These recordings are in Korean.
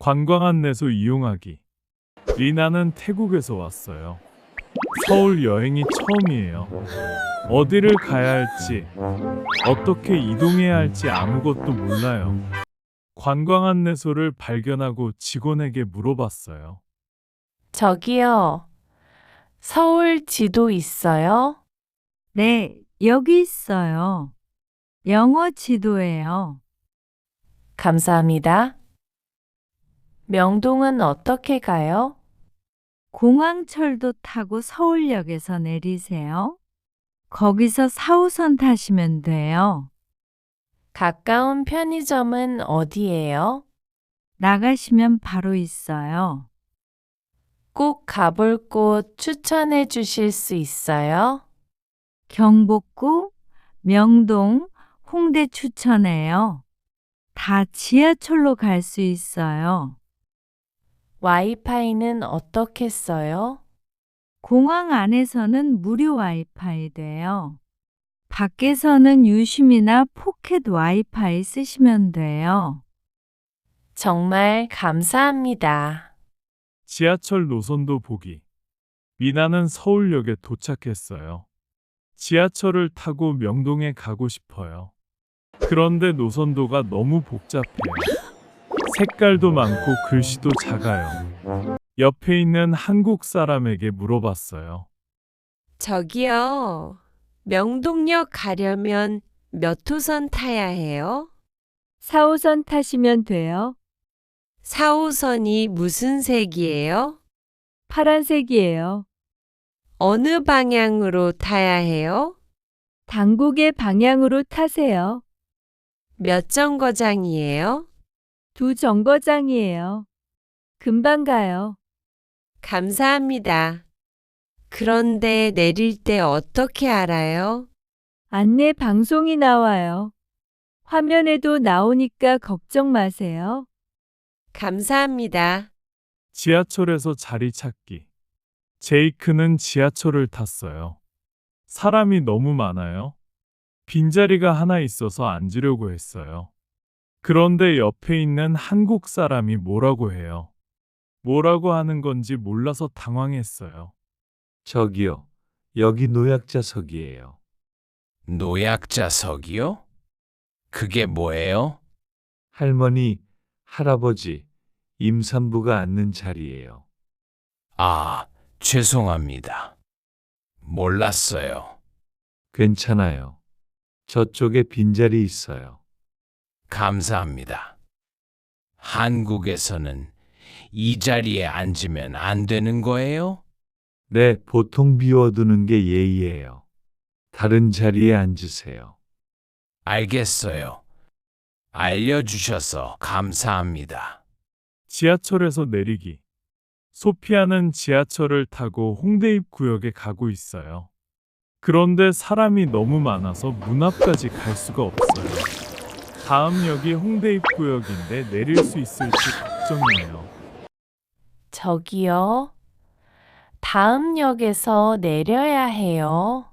관광 안내소 이용하기. 리나는 태국에서 왔어요. 서울 여행이 처음이에요. 어디를 가야 할지, 어떻게 이동해야 할지 아무것도 몰라요. 관광 안내소를 발견하고 직원에게 물어봤어요. 저기요, 서울 지도 있어요? 네, 여기 있어요. 영어 지도예요. 감사합니다. 명동은 어떻게 가요? 공항철도 타고 서울역에서 내리세요. 거기서 4호선 타시면 돼요. 가까운 편의점은 어디예요? 나가시면 바로 있어요. 꼭 가볼 곳 추천해 주실 수 있어요? 경복궁, 명동, 홍대 추천해요. 다 지하철로 갈 수 있어요. 와이파이는 어떻게 써요? 공항 안에서는 무료 와이파이 돼요. 밖에서는 유심이나 포켓 와이파이 쓰시면 돼요. 정말 감사합니다. 지하철 노선도 보기. 미나는 서울역에 도착했어요. 지하철을 타고 명동에 가고 싶어요. 그런데 노선도가 너무 복잡해요. 색깔도 많고 글씨도 작아요. 옆에 있는 한국 사람에게 물어봤어요. 저기요, 명동역 가려면 몇 호선 타야 해요? 4호선 타시면 돼요. 4호선이 무슨 색이에요? 파란색이에요. 어느 방향으로 타야 해요? 당국의 방향으로 타세요. 몇 정거장이에요? 2정거장이에요. 금방 가요. 감사합니다. 그런데 내릴 때 어떻게 알아요? 안내 방송이 나와요. 화면에도 나오니까 걱정 마세요. 감사합니다. 지하철에서 자리 찾기. 제이크는 지하철을 탔어요. 사람이 너무 많아요. 빈자리가 하나 있어서 앉으려고 했어요. 그런데 옆에 있는 한국 사람이 뭐라고 해요. 뭐라고 하는 건지 몰라서 당황했어요. 저기요, 여기 노약자석이에요. 노약자석이요? 그게 뭐예요? 할머니, 할아버지, 임산부가 앉는 자리예요. 아, 죄송합니다. 몰랐어요. 괜찮아요. 저쪽에 빈자리 있어요. 감사합니다. 한국에서는 이 자리에 앉으면 안 되는 거예요? 네, 보통 비워두는 게 예의예요. 다른 자리에 앉으세요. 알겠어요. 알려주셔서 감사합니다. 지하철에서 내리기. 소피아는 지하철을 타고 홍대 입 구역에 가고 있어요. 그런데 사람이 너무 많아서 문 앞까지 갈 수가 없어요. 다음 역이 홍대 입 구역인데 내릴 수 있을지 걱정이에요. 저기요, 다음 역에서 내려야 해요.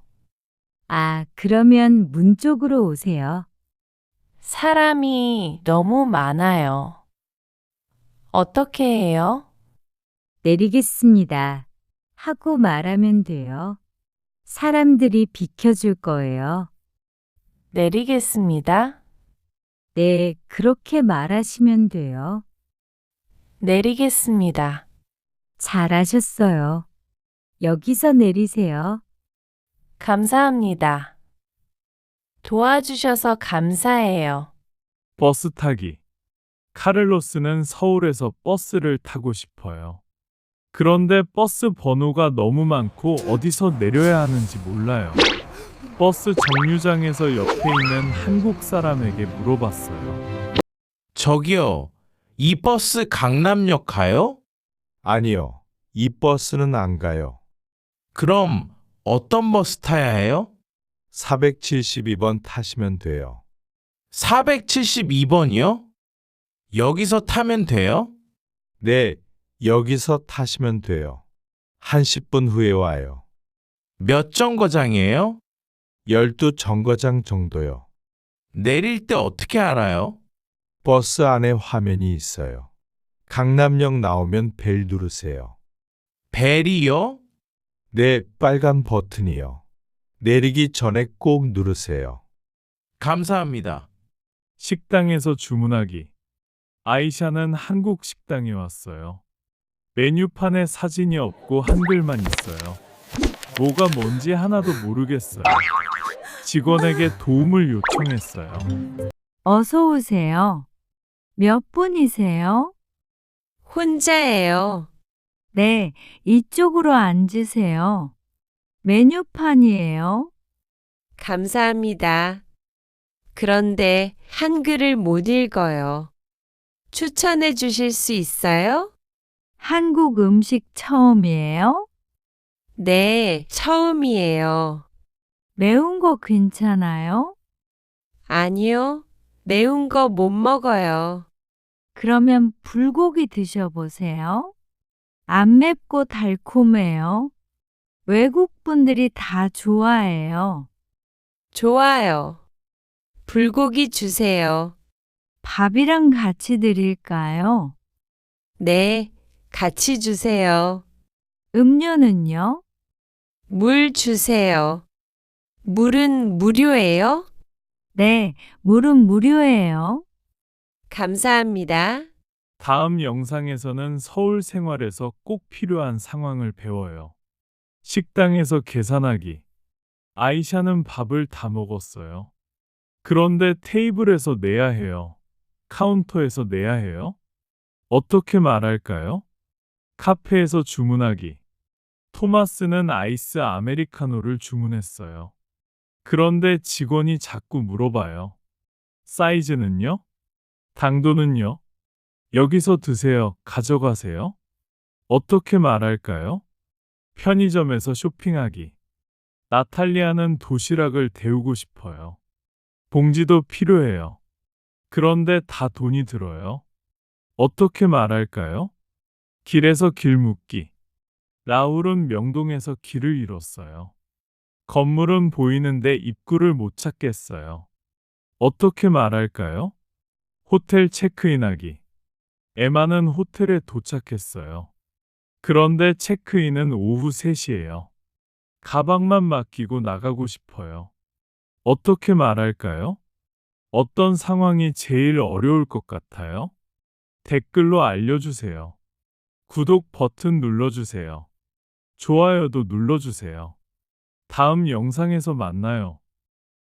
아, 그러면 문 쪽으로 오세요. 사람이 너무 많아요. 어떻게 해요? 내리겠습니다. 하고 말하면 돼요. 사람들이 비켜줄 거예요. 내리겠습니다. 네, 그렇게 말하시면 돼요. 내리겠습니다. 잘하셨어요. 여기서 내리세요. 감사합니다. 도와주셔서 감사해요. 버스 타기. 카를로스는 서울에서 버스를 타고 싶어요. 그런데 버스 번호가 너무 많고 어디서 내려야 하는지 몰라요. 버스 정류장에서 옆에 있는 한국 사람에게 물어봤어요. 저기요, 이 버스 강남역 가요? 아니요. 이 버스는 안 가요. 그럼 어떤 버스 타야 해요? 472번 타시면 돼요. 472번이요? 여기서 타면 돼요? 네, 여기서 타시면 돼요. 한 10분 후에 와요. 몇 정거장이에요? 12정거장 정도요. 내릴 때 어떻게 알아요? 버스 안에 화면이 있어요. 강남역 나오면 벨 누르세요. 벨이요? 네, 빨간 버튼이요. 내리기 전에 꼭 누르세요. 감사합니다. 식당에서 주문하기. 아이샤는 한국 식당에 왔어요. 메뉴판에 사진이 없고 한글만 있어요. 뭐가 뭔지 하나도 모르겠어요. 직원에게 도움을 요청했어요. 어서 오세요. 몇 분이세요? 혼자예요. 네, 이쪽으로 앉으세요. 메뉴판이에요. 감사합니다. 그런데 한글을 못 읽어요. 추천해 주실 수 있어요? 한국 음식 처음이에요? 네, 처음이에요. 매운 거 괜찮아요? 아니요, 매운 거 못 먹어요. 그러면 불고기 드셔보세요. 안 맵고 달콤해요. 외국 분들이 다 좋아해요. 좋아요. 불고기 주세요. 밥이랑 같이 드릴까요? 네, 같이 주세요. 음료는요? 물 주세요. 물은 무료예요? 네, 물은 무료예요. 감사합니다. 다음 영상에서는 서울 생활에서 꼭 필요한 상황을 배워요. 식당에서 계산하기. 아이샤는 밥을 다 먹었어요. 그런데 테이블에서 내야 해요. 카운터에서 내야 해요? 어떻게 말할까요? 카페에서 주문하기. 토마스는 아이스 아메리카노를 주문했어요. 그런데 직원이 자꾸 물어봐요. 사이즈는요? 당도는요? 여기서 드세요. 가져가세요. 어떻게 말할까요? 편의점에서 쇼핑하기. 나탈리아는 도시락을 데우고 싶어요. 봉지도 필요해요. 그런데 다 돈이 들어요. 어떻게 말할까요? 길에서 길 묻기. 라울은 명동에서 길을 잃었어요. 건물은 보이는데 입구를 못 찾겠어요. 어떻게 말할까요? 호텔 체크인하기. 에마는 호텔에 도착했어요. 그런데 체크인은 오후 3시예요. 가방만 맡기고 나가고 싶어요. 어떻게 말할까요? 어떤 상황이 제일 어려울 것 같아요? 댓글로 알려주세요. 구독 버튼 눌러주세요. 좋아요도 눌러주세요. 다음 영상에서 만나요.